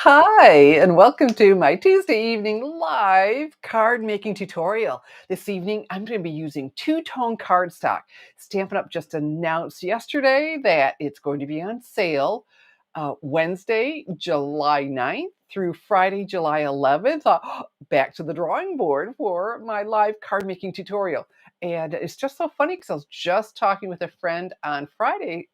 Hi, and welcome to my Tuesday evening live card making tutorial. This evening, I'm going to be using two-tone cardstock. Stampin' Up! Just announced yesterday that it's going to be on sale Wednesday, July 9th through Friday, July 11th. Back to the drawing board for my live card making tutorial. And it's just so funny because I was just talking with a friend on Friday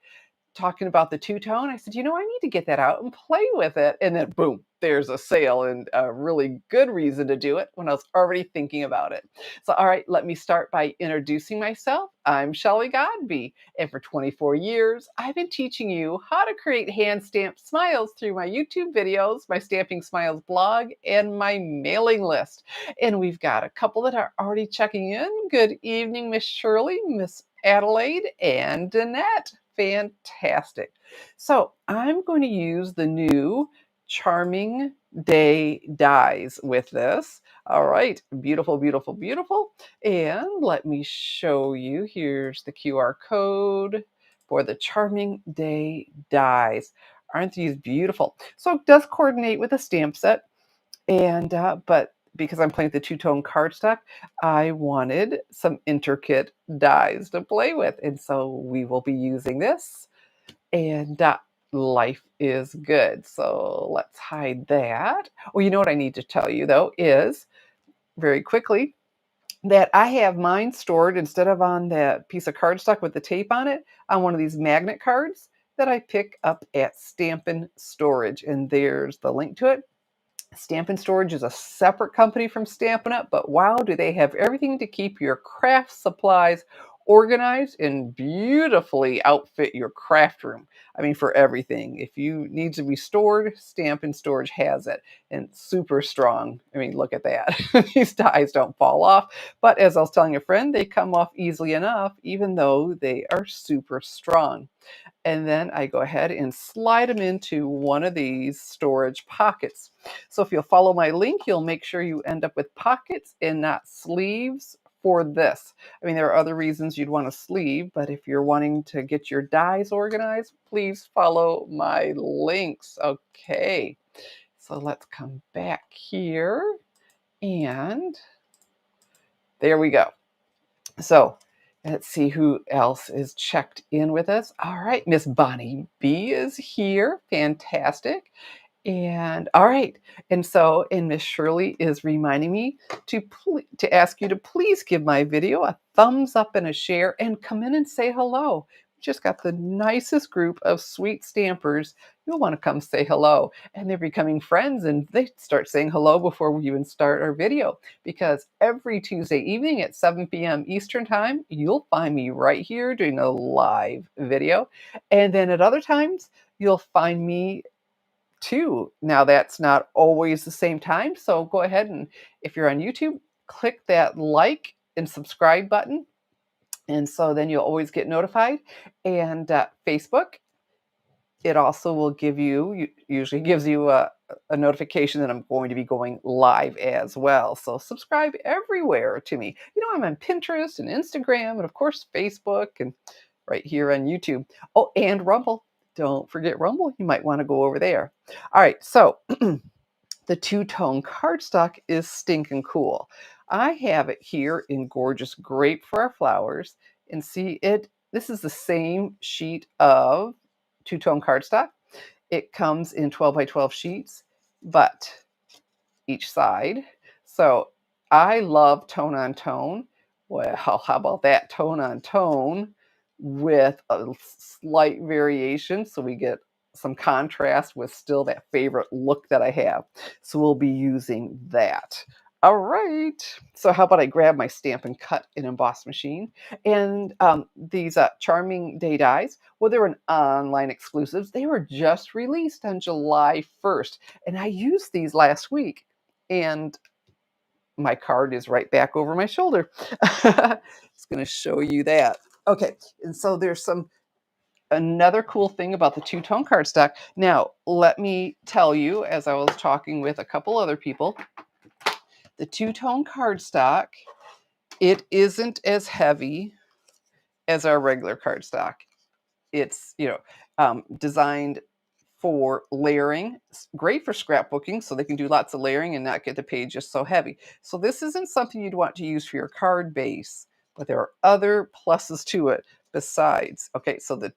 talking about the two-tone. I said, I need to get that out and play with it. And then boom, there's a sale and a really good reason to do it when I was already thinking about it. So, all right, let me start by introducing myself. I'm Shelley Godby, and for 24 years, I've been teaching you how to create hand-stamped smiles through my YouTube videos, my Stamping Smiles blog, and my mailing list. And we've got a couple that are already checking in. Good evening, Miss Shirley, Miss Adelaide, and Danette. Fantastic. So I'm going to use the new Charming Day dies with this. All right, beautiful, beautiful, beautiful. And let me show you. Here's the QR code for the Charming Day dies. Aren't these beautiful? So it does coordinate with a stamp set. And but because I'm playing with the two-tone cardstock, I wanted some intricate dies to play with. And so we will be using this. And life is good. So let's hide that. Well, you know what I need to tell you though is very quickly that I have mine stored instead of on that piece of cardstock with the tape on it, on one of these magnet cards that I pick up at Stampin' Storage. And there's the link to it. Stampin' Storage is a separate company from Stampin' Up, but wow, do they have everything to keep your craft supplies organized and beautifully outfit your craft room. I mean, for everything. If you need to be stored, Stampin' Storage has it, and super strong. I mean, look at that. These dies don't fall off, but as I was telling a friend, they come off easily enough, even though they are super strong. And then I go ahead and slide them into one of these storage pockets. So if you'll follow my link, you'll make sure you end up with pockets and not sleeves for this. I mean, there are other reasons you'd want a sleeve, but if you're wanting to get your dies organized, please follow my links. Okay, so let's come back here and there we go. So let's see who else is checked in with us. All right, Miss Bonnie B is here. Fantastic. And all right. And Miss Shirley is reminding me to ask you to please give my video a thumbs up and a share and come in and say hello. We just got the nicest group of sweet stampers. You'll want to come say hello. And they're becoming friends and they start saying hello before we even start our video. Because every Tuesday evening at 7 p.m. Eastern Time, you'll find me right here doing a live video. And then at other times, you'll find me too. Now that's not always the same time, so go ahead and if you're on YouTube, click that like and subscribe button, and so then you'll always get notified. And Facebook, it also will give you usually gives you a notification that I'm going to be going live as well. So subscribe everywhere to me. I'm on Pinterest and Instagram and of course Facebook and right here on YouTube. Oh, and Rumble. Don't forget Rumble. You might want to go over there. All right, so the two-tone cardstock is stinking cool. I have it here in gorgeous grape for our flowers. And see it, this is the same sheet of two-tone cardstock. It comes in 12 by 12 sheets, but each side. So I love tone on tone. Well, how about that tone on tone with a slight variation so we get some contrast with still that favorite look that I have. So we'll be using that. All right. So how about I grab my Stampin' Cut and Emboss machine and these Charming Day dies. Well, they were an online exclusives. They were just released on July 1st, and I used these last week. And my card is right back over my shoulder. Just going to show you that. Okay, and so there's another cool thing about the two-tone cardstock. Now, let me tell you, as I was talking with a couple other people, the two-tone cardstock, it isn't as heavy as our regular cardstock. It's, designed for layering. It's great for scrapbooking, so they can do lots of layering and not get the page just so heavy. So this isn't something you'd want to use for your card base, but there are other pluses to it besides. Okay, so that,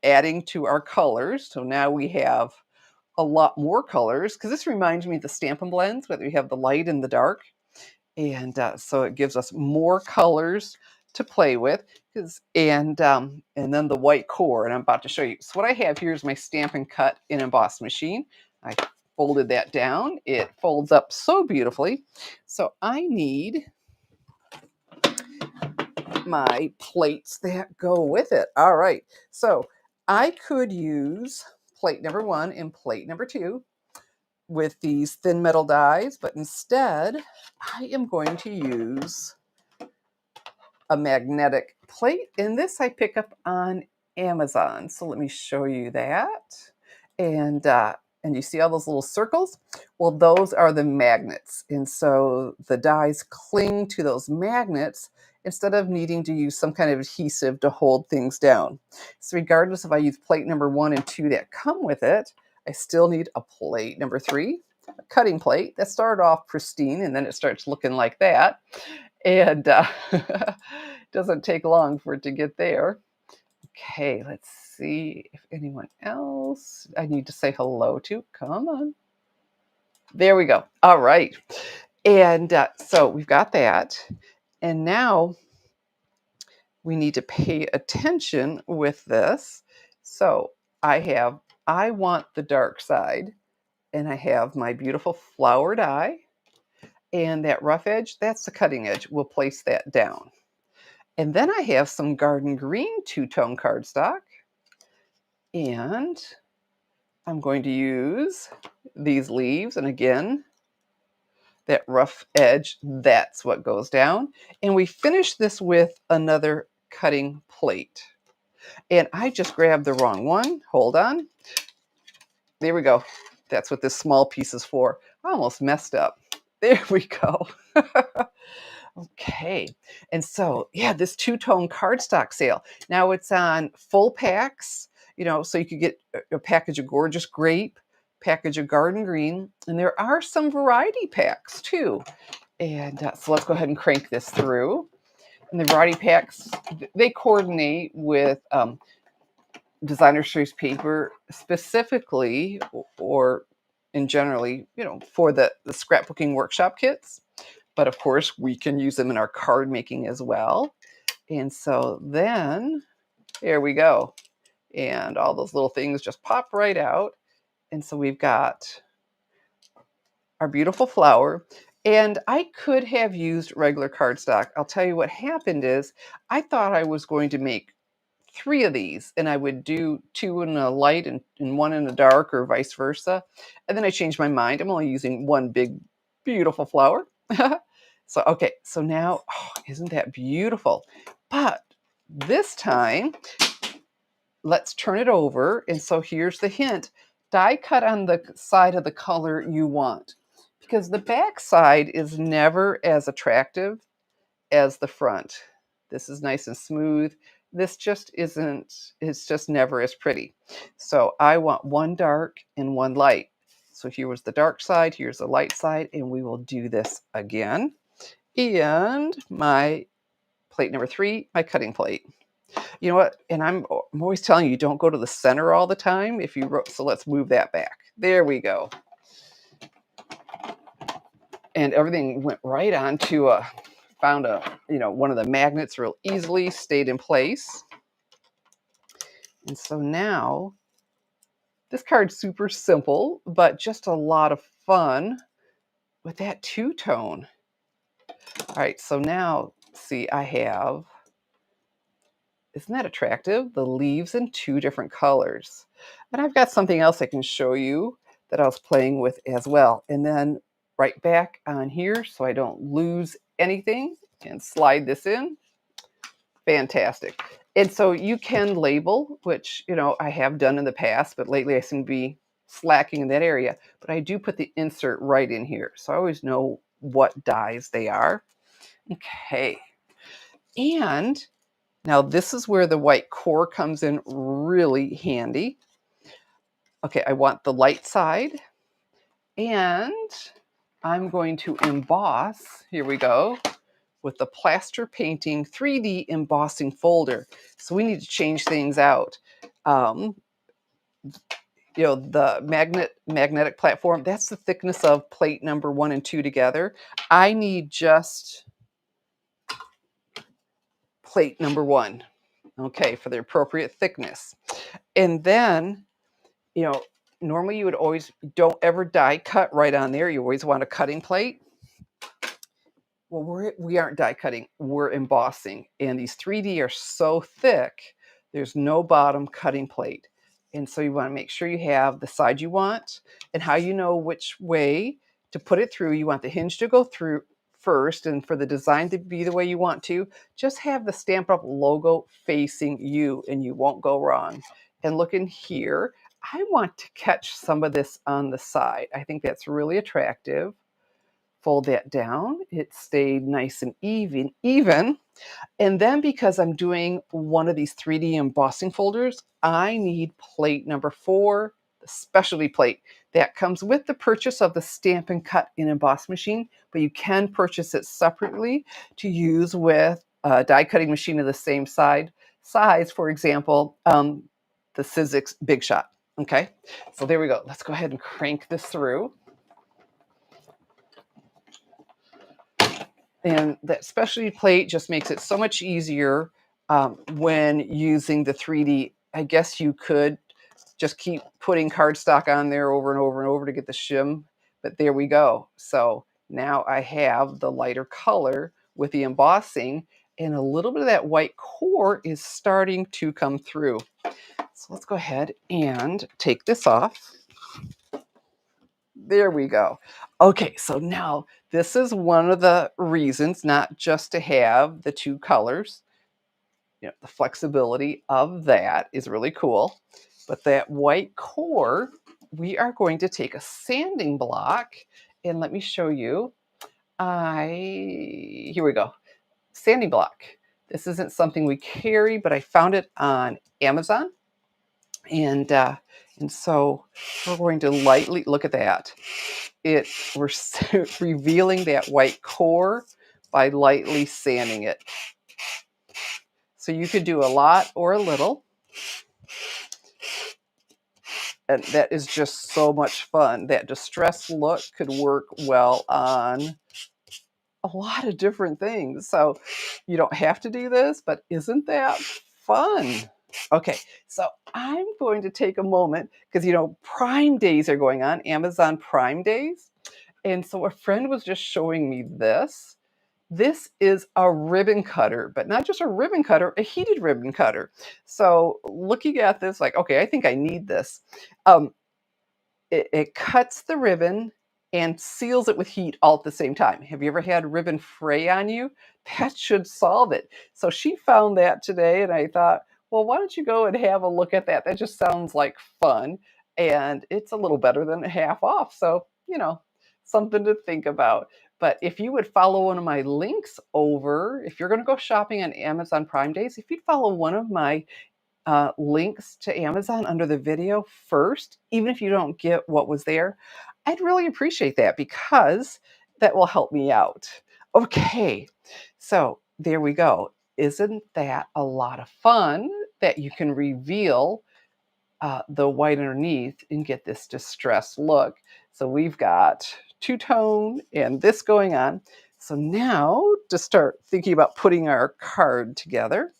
adding to our colors. So now we have a lot more colors, because this reminds me of the Stampin' Blends, whether you have the light and the dark. And so it gives us more colors to play with. And then the white core, and I'm about to show you. So what I have here is my Stampin' Cut and Emboss machine. I folded that down. It folds up so beautifully. So I need my plates that go with it. All right. So I could use plate number 1 and plate number 2 with these thin metal dies, but instead I am going to use a magnetic plate, and this I pick up on Amazon. So let me show you that. And you see all those little circles? Well, those are the magnets. And so the dies cling to those magnets instead of needing to use some kind of adhesive to hold things down. So regardless if I use plate number 1 and 2 that come with it, I still need a plate number 3, a cutting plate that started off pristine, and then it starts looking like that. And doesn't take long for it to get there. Okay, let's see if anyone else I need to say hello to. Come on. There we go. All right. And so we've got that. And now we need to pay attention with this. So I want the dark side, and I have my beautiful flower die, and that rough edge, that's the cutting edge. We'll place that down. And then I have some garden green two-tone cardstock, and I'm going to use these leaves. And again, that rough edge, that's what goes down. And we finish this with another cutting plate. And I just grabbed the wrong one. Hold on. There we go. That's what this small piece is for. I almost messed up. There we go. Okay. And so, yeah, this two-tone cardstock sale. Now it's on full packs, so you could get a package of gorgeous grape, package of garden green, and there are some variety packs too. And so let's go ahead and crank this through. And the variety packs, they coordinate with designer series paper specifically, or in generally, for the scrapbooking workshop kits. But of course, we can use them in our card making as well. And so then, there we go. And all those little things just pop right out. And so we've got our beautiful flower. And I could have used regular cardstock. I'll tell you what happened is I thought I was going to make 3 of these, and I would do 2 in a light and 1 in a dark, or vice versa. And then I changed my mind. I'm only using 1 big, beautiful flower. So, okay, so now, isn't that beautiful? But this time, let's turn it over. And so here's the hint. Die cut on the side of the color you want, because the back side is never as attractive as the front. This is nice and smooth. This just isn't, it's just never as pretty. So I want 1 dark and 1 light. So here was the dark side, here's the light side, and we will do this again. And my plate number 3, my cutting plate. You know what? And I'm always telling you, don't go to the center all the time. So let's move that back. There we go. And everything went right on to found one of the magnets real easily, stayed in place. And so now, this card's super simple, but just a lot of fun with that two-tone. All right, so now, see, I have, isn't that attractive? The leaves in 2 different colors. And I've got something else I can show you that I was playing with as well. And then right back on here so I don't lose anything, and slide this in. Fantastic. And so you can label, which, I have done in the past, but lately I seem to be slacking in that area. But I do put the insert right in here, so I always know what dies they are. Okay. And now this is where the white core comes in really handy. Okay, I want the light side, and I'm going to emboss, here we go, with the Plaster Painting 3D Embossing Folder. So we need to change things out. Um, the magnetic platform, that's the thickness of plate number 1 and 2 together. I need just plate number 1, okay, for the appropriate thickness. And then, you know, normally you would always, don't ever die cut right on there. You always want a cutting plate. Well, we aren't die cutting, we're embossing. And these 3D are so thick, there's no bottom cutting plate. And so you want to make sure you have the side you want, and how you know which way to put it through. You want the hinge to go through first, and for the design to be the way you want to, just have the Stampin' Up! Logo facing you and you won't go wrong. And look in here, I want to catch some of this on the side. I think that's really attractive. Fold that down. It stayed nice and even. And then, because I'm doing one of these 3D embossing folders, I need plate number 4, the specialty plate. That comes with the purchase of the Stampin' Cut and Emboss machine, but you can purchase it separately to use with a die cutting machine of the same size, for example, the Sizzix Big Shot. Okay, so there we go. Let's go ahead and crank this through. And that specialty plate just makes it so much easier when using the 3D. I guess you could just keep putting cardstock on there over and over and over to get the shim, but there we go. So now I have the lighter color with the embossing, and a little bit of that white core is starting to come through. So let's go ahead and take this off. There we go. Okay, so now this is one of the reasons, not just to have the 2 colors. The flexibility of that is really cool. But that white core, we are going to take a sanding block, and let me show you. Here we go. Sanding block. This isn't something we carry, but I found it on Amazon. And so we're going to lightly, look at that. We're revealing that white core by lightly sanding it. So you could do a lot or a little. And that is just so much fun. That distressed look could work well on a lot of different things. So you don't have to do this, but isn't that fun? Okay, so I'm going to take a moment because, Prime Days are going on, Amazon Prime Days. And so a friend was just showing me this. This is a ribbon cutter, but not just a ribbon cutter, a heated ribbon cutter. So looking at this, like, okay, I think I need this. It cuts the ribbon and seals it with heat all at the same time. Have you ever had ribbon fray on you? That should solve it. So she found that today, and I thought, well, why don't you go and have a look at that? That just sounds like fun, and it's a little better than half off. So, something to think about. But if you would follow one of my links over, if you're going to go shopping on Amazon Prime Days, if you'd follow one of my links to Amazon under the video first, even if you don't get what was there, I'd really appreciate that, because that will help me out. Okay, so there we go. Isn't that a lot of fun that you can reveal the white underneath and get this distressed look? So we've got two-tone and this going on. So now to start thinking about putting our card together.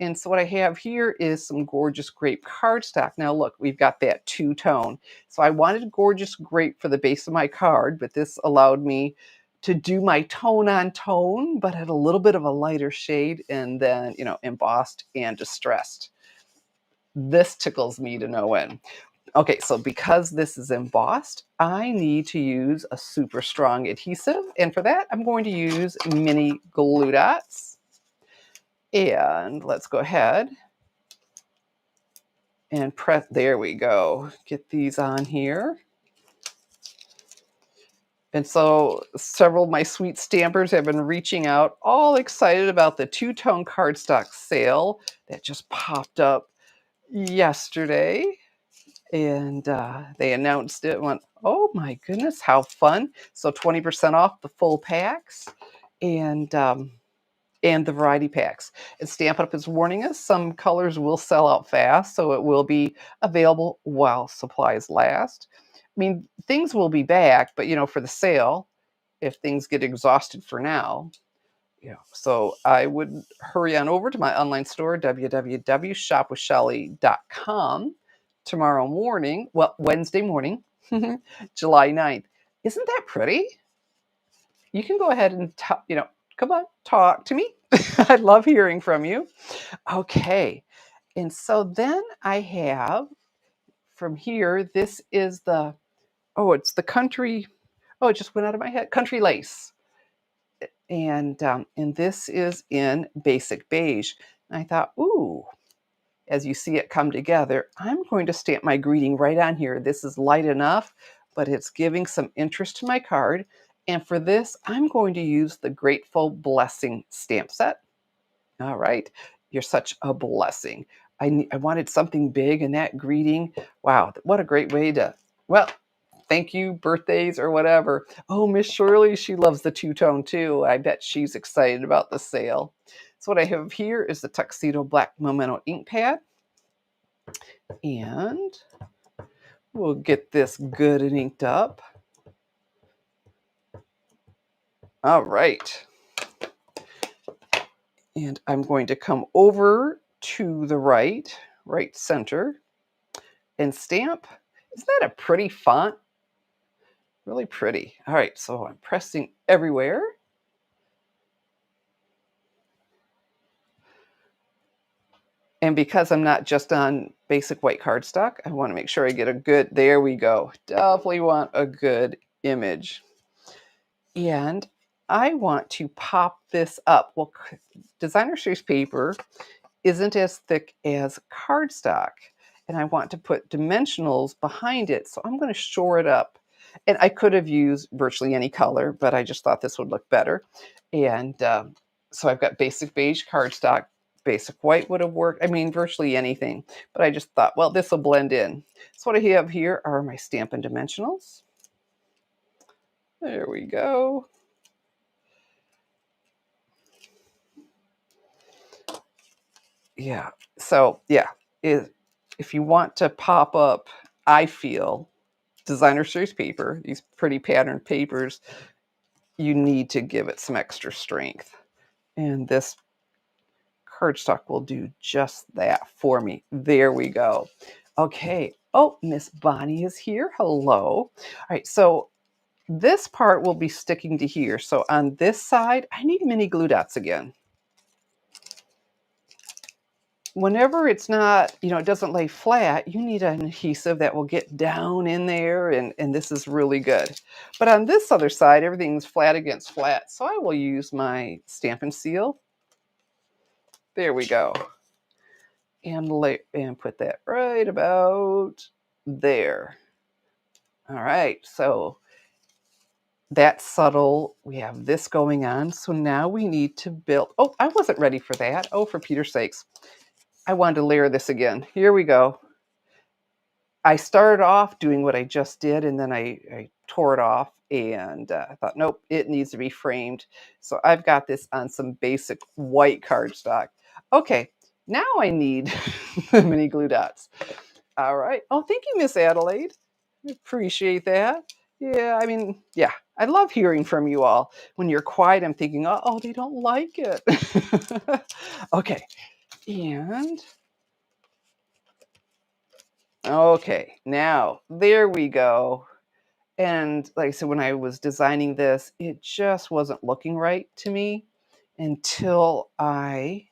And so what I have here is some gorgeous grape cardstock. Now look, we've got that two-tone. So I wanted gorgeous grape for the base of my card, but this allowed me to do my tone on tone, but at a little bit of a lighter shade, and then, embossed and distressed. This tickles me to no end. Okay, so because this is embossed, I need to use a super strong adhesive. And for that, I'm going to use mini glue dots. And let's go ahead and press, there we go. Get these on here. And so several of my sweet stampers have been reaching out, all excited about the Two-Tone Cardstock sale that just popped up yesterday. and they announced it. Went, oh my goodness, how fun! So 20% off the full packs, and the variety packs. And Stampin' Up is warning us some colors will sell out fast, so it will be available while supplies last. I mean, things will be back, but for the sale, if things get exhausted for now, so I would hurry on over to my online store, www.shopwithshelly.com, tomorrow morning, well, Wednesday morning, July 9th. Isn't that pretty? You can go ahead and, come on, talk to me. I love hearing from you. Okay. And so then I have from here, this is it's the country. Oh, it just went out of my head. Country lace. And this is in basic beige. And I thought, ooh, as you see it come together, I'm going to stamp my greeting right on here. This is light enough, but it's giving some interest to my card. And for this, I'm going to use the Grateful Blessing stamp set. All right. You're such a blessing. I wanted something big in that greeting. Wow, what a great way to, well, thank you, birthdays or whatever. Oh, Miss Shirley, she loves the two-tone too. I bet she's excited about the sale. So what I have here is the Tuxedo Black Memento ink pad. And we'll get this good and inked up. All right. And I'm going to come over to the right center, and stamp. Isn't that a pretty font? Really pretty. All right, so I'm pressing everywhere. And because I'm not just on basic white cardstock, I want to make sure I get a good, there we go. Definitely want a good image. And I want to pop this up. Well, designer series paper isn't as thick as cardstock, and I want to put dimensionals behind it, so I'm going to shore it up. And I could have used virtually any color, but I just thought this would look better. And so I've got basic beige cardstock. Basic white would have worked. I mean, virtually anything. But I just thought, well, this will blend in. So what I have here are my Stampin' Dimensionals. There we go. Yeah. So yeah, if you want to pop up, I feel, designer series paper, these pretty patterned papers, you need to give it some extra strength. And this cardstock will do just that for me. There we go. Okay. Oh, Miss Bonnie is here. Hello. All right. So this part will be sticking to here. So on this side, I need mini glue dots again. Whenever it's not, it doesn't lay flat, you need an adhesive that will get down in there, and this is really good. But on this other side, everything's flat against flat, so I will use my Stampin' Seal. There we go. And put that right about there. All right, so that's subtle. We have this going on, so now we need to build. Oh, I wasn't ready for that. Oh, for Peter's sakes. I wanted to layer this again. Here we go. I started off doing what I just did, and then I tore it off, and I thought, nope, it needs to be framed. So I've got this on some basic white cardstock. Okay, now I need the mini glue dots. All right. Oh, thank you, Miss Adelaide. I appreciate that. Yeah, I mean, yeah, I love hearing from you all. When you're quiet, I'm thinking, oh, they don't like it. Okay, and okay, now there we go. And like I said, when I was designing this, it just wasn't looking right to me until I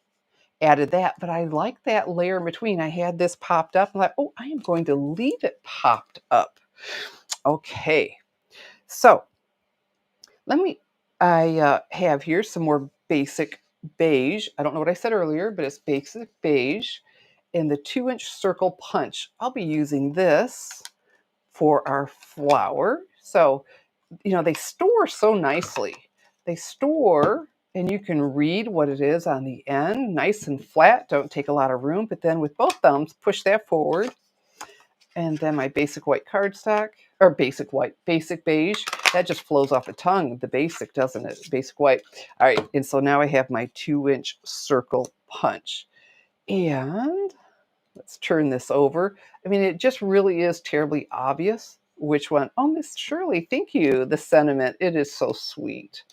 added that. But I like that layer in between. I had this popped up. I'm like, oh, I am going to leave it popped up. Okay. So I have here some more basic beige. I don't know what I said earlier, but it's basic beige. And the 2-inch circle punch. I'll be using this for our flower. So, they store so nicely. They store, and you can read what it is on the end, nice and flat, don't take a lot of room. But then with both thumbs, push that forward. And then my basic white cardstock, or basic beige. That just flows off the tongue, the basic, doesn't it? Basic white. All right, and so now I have my 2-inch circle punch. And let's turn this over. I mean, it just really is terribly obvious which one. Oh, Miss Shirley, thank you. The sentiment, it is so sweet.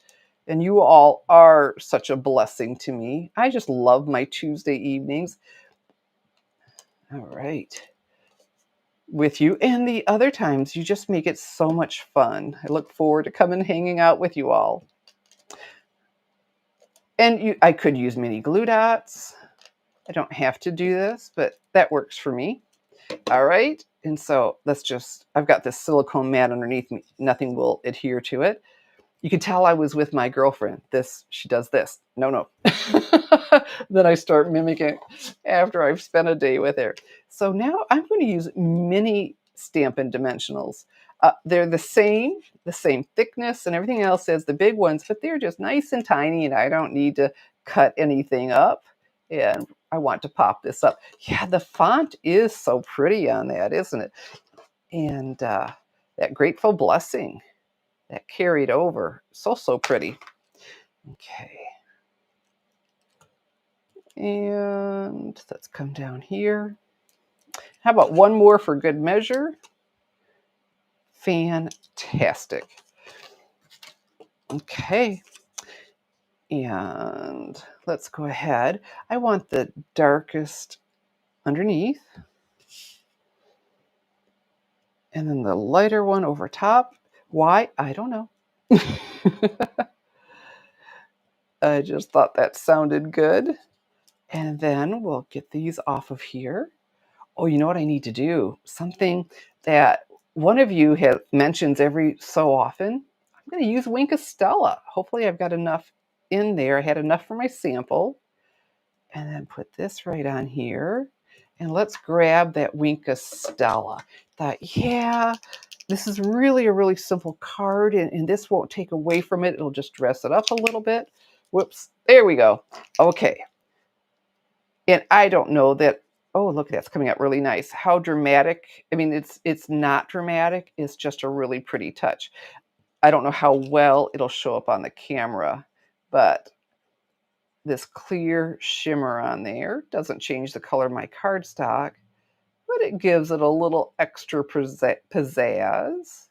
And you all are such a blessing to me. I just love my Tuesday evenings. All right. With you. And the other times, you just make it so much fun. I look forward to coming hanging out with you all. And I could use mini glue dots. I don't have to do this, but that works for me. All right. And so I've got this silicone mat underneath me. Nothing will adhere to it. You can tell I was with my girlfriend. She does this. No. Then I start mimicking after I've spent a day with her. So now I'm going to use mini Stampin' Dimensionals. They're the same thickness and everything else as the big ones, but they're just nice and tiny, and I don't need to cut anything up. And I want to pop this up. Yeah, the font is so pretty on that, isn't it? And that Grateful Blessing that carried over. So pretty. Okay. And let's come down here. How about one more for good measure? Fantastic. Okay. And let's go ahead. I want the darkest underneath. And then the lighter one over top. Why? I don't know. I just thought that sounded good. And then we'll get these off of here. Oh, you know what I need to do? Something that one of you mentions every so often. I'm going to use Wink of Stella. Hopefully I've got enough in there. I had enough for my sample. And then put this right on here. And let's grab that Wink of Stella. Thought, yeah, this is really a really simple card, and this won't take away from it. It'll just dress it up a little bit. Whoops. There we go. Okay. And I don't know that, oh, look, that's coming out really nice. How dramatic. I mean, it's not dramatic. It's just a really pretty touch. I don't know how well it'll show up on the camera, but this clear shimmer on there doesn't change the color of my cardstock, but it gives it a little extra pizzazz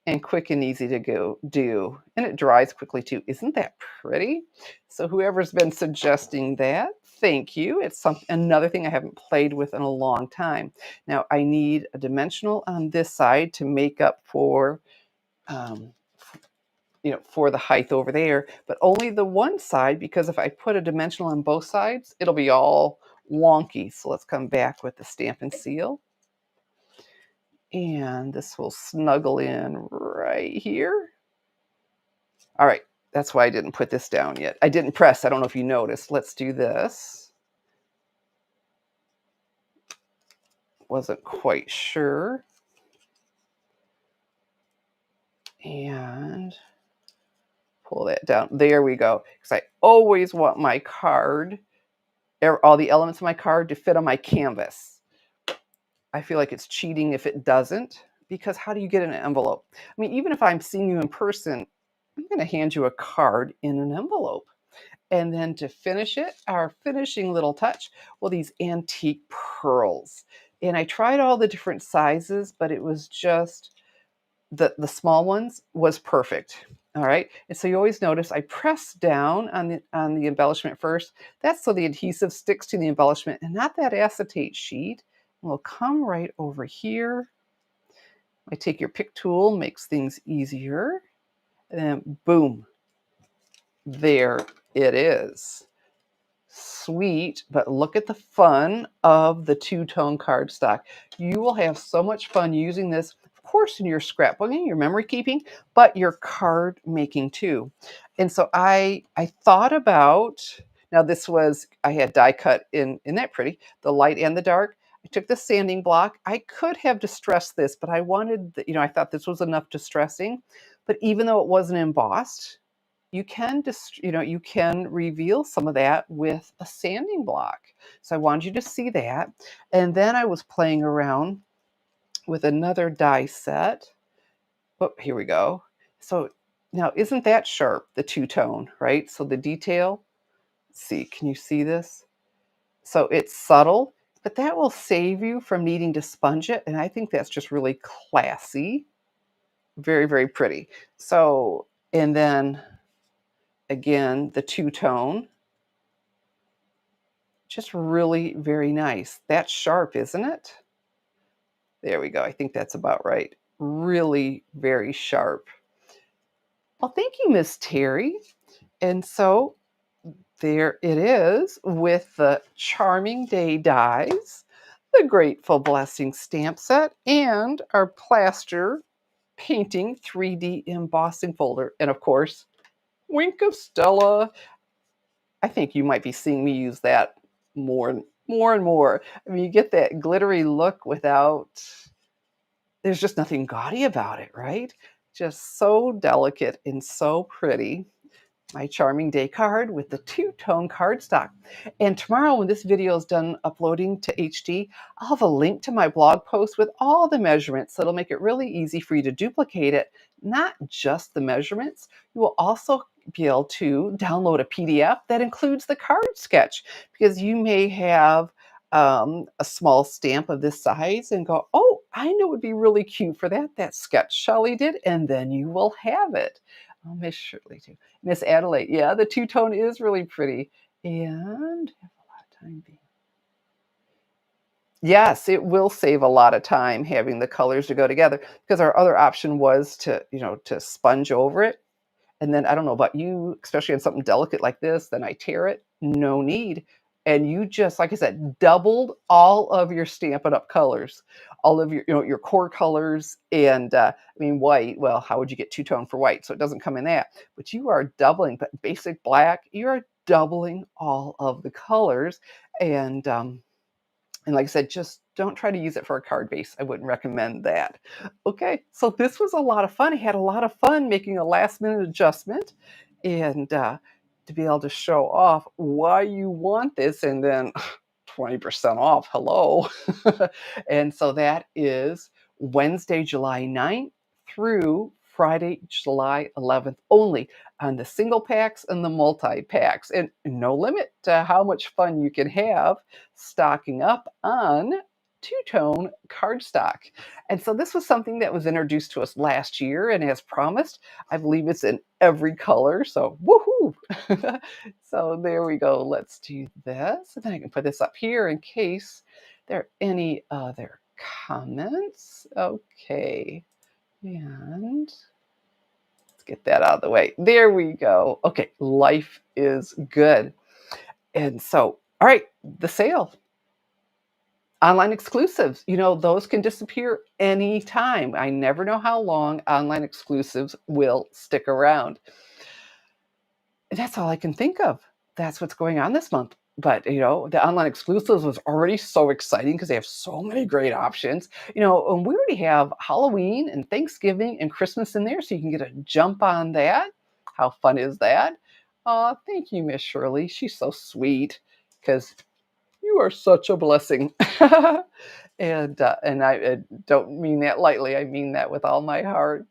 and quick and easy to do. And it dries quickly too. Isn't that pretty? So whoever's been suggesting that, thank you. It's another thing I haven't played with in a long time. Now I need a dimensional on this side to make up for for the height over there, but only the one side, because if I put a dimensional on both sides, it'll be all wonky. So let's come back with the Stampin' Seal. And this will snuggle in right here. All right, that's why I didn't put this down yet. I didn't press. I don't know if you noticed. Let's do this. Wasn't quite sure. And pull that down. There we go. Because I always want my card, all the elements of my card, to fit on my canvas. I feel like it's cheating if it doesn't, because how do you get an envelope? I mean, even if I'm seeing you in person, I'm going to hand you a card in an envelope. And then to finish it, our finishing little touch, well, these antique pearls. And I tried all the different sizes, but it was just the small ones was perfect. All right. And so you always notice I press down on the embellishment first. That's so the adhesive sticks to the embellishment and not that acetate sheet. We'll come right over here. I take your pick tool, makes things easier. And then boom, there it is. Sweet, but look at the fun of the two-tone cardstock. You will have so much fun using this, of course, in your scrapbooking, your memory keeping, but your card making too. And so I thought about, now this was, I had die cut in that pretty, the light and the dark. I took the sanding block. I could have distressed this, but I wanted, I thought this was enough distressing. But even though it wasn't embossed, you can you can reveal some of that with a sanding block. So I wanted you to see that. And then I was playing around with another die set. Oh, here we go. So now isn't that sharp, the two-tone, right? So the detail, see, can you see this? So it's subtle, but that will save you from needing to sponge it, and I think that's just really classy. Very, very pretty. So, and then again, the two-tone, just really very nice. That's sharp, isn't it? There we go. I think that's about right. Really very sharp. Well, thank you, Miss Terry. And so there it is with the Charming Day dies, the Grateful Blessing stamp set, and our Plaster Painting 3D embossing folder. And of course, Wink of Stella. I think you might be seeing me use that more and more. I mean, you get that glittery look without, there's just nothing gaudy about it, right? Just so delicate and so pretty. My Charming Day card with the two-tone cardstock. And tomorrow when this video is done uploading to HD, I'll have a link to my blog post with all the measurements. So it'll make it really easy for you to duplicate it. Not just the measurements, you will also be able to download a PDF that includes the card sketch, because you may have a small stamp of this size and go, oh, I know it would be really cute for that sketch Shelley did, and then you will have it. Oh, Miss Shirley too. Miss Adelaide, yeah, the two-tone is really pretty. And have a lot of time being. Yes, it will save a lot of time having the colors to go together, because our other option was to, to sponge over it. And then I don't know about you, especially on something delicate like this, then I tear it. No need. And you just, like I said, doubled all of your Stampin' Up! Colors, all of your, your core colors. And I mean, white, well, how would you get two-tone for white? So it doesn't come in that. But you are doubling, but basic black, you are doubling all of the colors. And like I said, just don't try to use it for a card base. I wouldn't recommend that. Okay, so this was a lot of fun. I had a lot of fun making a last minute adjustment, and to be able to show off why you want this, and then 20% off. Hello. And so that is Wednesday, July 9th through Friday, July 11th only on the single packs and the multi packs, and no limit to how much fun you can have stocking up on two-tone cardstock. And so this was something that was introduced to us last year, and as promised, I believe it's in every color. So woohoo! So there we go. Let's do this. And then I can put this up here in case there are any other comments. Okay. And let's get that out of the way. There we go. Okay, life is good. And so, all right, the sale. Online exclusives, those can disappear anytime. I never know how long online exclusives will stick around. And that's all I can think of. That's what's going on this month. But, the online exclusives was already so exciting because they have so many great options. And we already have Halloween and Thanksgiving and Christmas in there, so you can get a jump on that. How fun is that? Thank you, Miss Shirley. She's so sweet, because you are such a blessing. And I don't mean that lightly. I mean that with all my heart.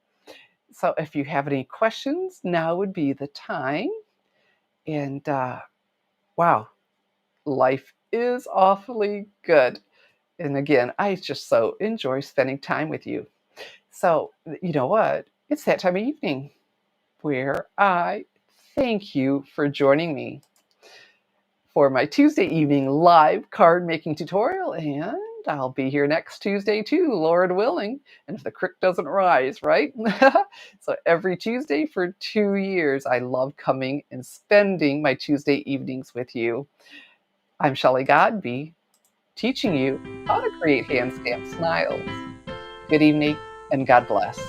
So if you have any questions, now would be the time. And wow, life is awfully good. And again, I just so enjoy spending time with you. So you know what? It's that time of evening where I thank you for joining me for my Tuesday evening live card making tutorial. And I'll be here next Tuesday too, Lord willing. And if the creek doesn't rise, right? So every Tuesday for 2 years, I love coming and spending my Tuesday evenings with you. I'm Shelley Godby, teaching you how to create hand stamped smiles. Good evening and God bless.